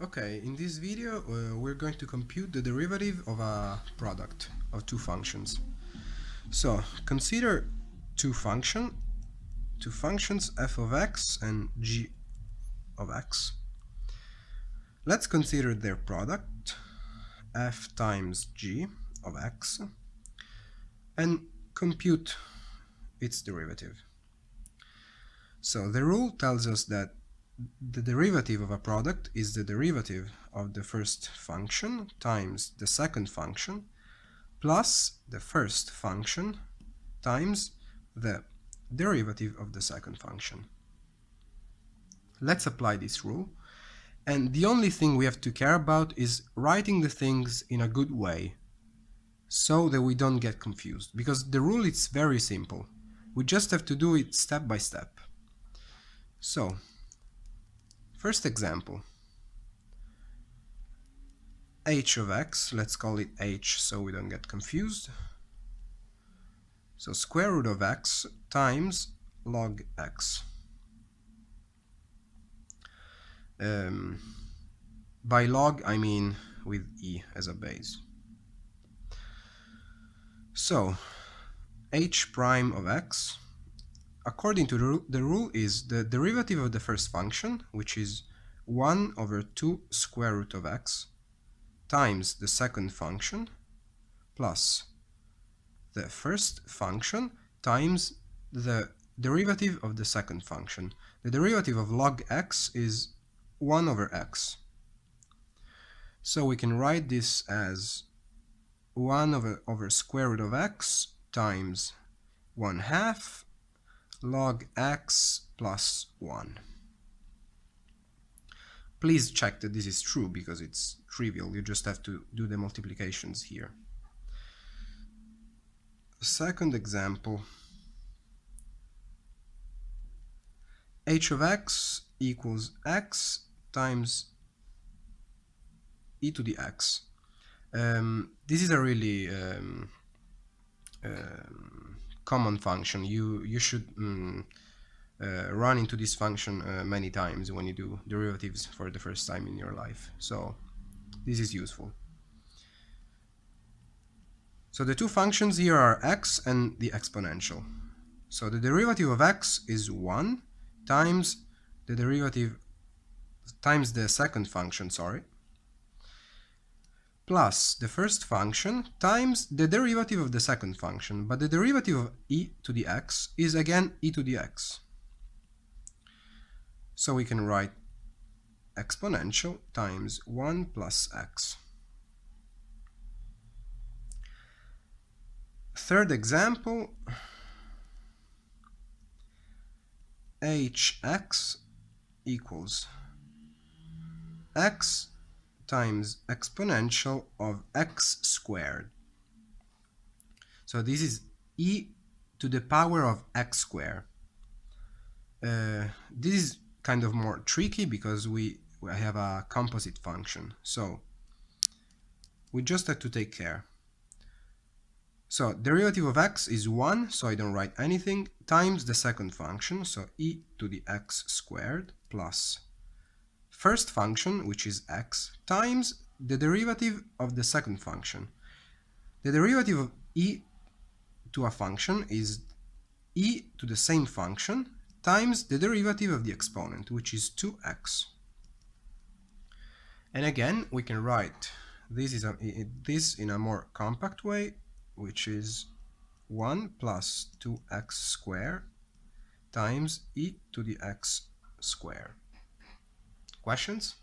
Okay, in this video we're going to compute the derivative of a product of two functions. So consider two functions f of x and g of x. Let's consider their product f times g of x and compute its derivative. So the rule tells us that the derivative of a product is the derivative of the first function times the second function plus the first function times the derivative of the second function. Let's apply this rule, and the only thing we have to care about is writing the things in a good way so that we don't get confused, because the rule is very simple. We just have to do it step by step. So, first example, h of x, let's call it h so we don't get confused. So square root of x times log x. By log I mean with e as a base. So h prime of x, according to the rule, is the derivative of the first function, which is 1 over 2 square root of x, times the second function, plus the first function times the derivative of the second function. The derivative of log x is 1 over x. So we can write this as 1 over square root of x times 1/2 log x plus 1. Please check that this is true because it's trivial. You just have to do the multiplications here. Second example, h of x equals x times e to the x. This is a really common function. You should run into this function many times when you do derivatives for the first time in your life. So this is useful. So the two functions here are x and the exponential. So the derivative of x is 1 times the derivative times the second function, plus the first function times the derivative of the second function, but the derivative of e to the x is again e to the x. So we can write exponential times 1 plus x. Third example, hx equals x times exponential of x squared. So this is e to the power of x squared. This is kind of more tricky because we have a composite function, so we just have to take care. So derivative of x is 1, so I don't write anything, times the second function, so e to the x squared, plus first function, which is x, times the derivative of the second function. The derivative of e to a function is e to the same function times the derivative of the exponent, which is 2x. And again, we can write this in a more compact way, which is 1 plus 2x squared times e to the x squared. Questions?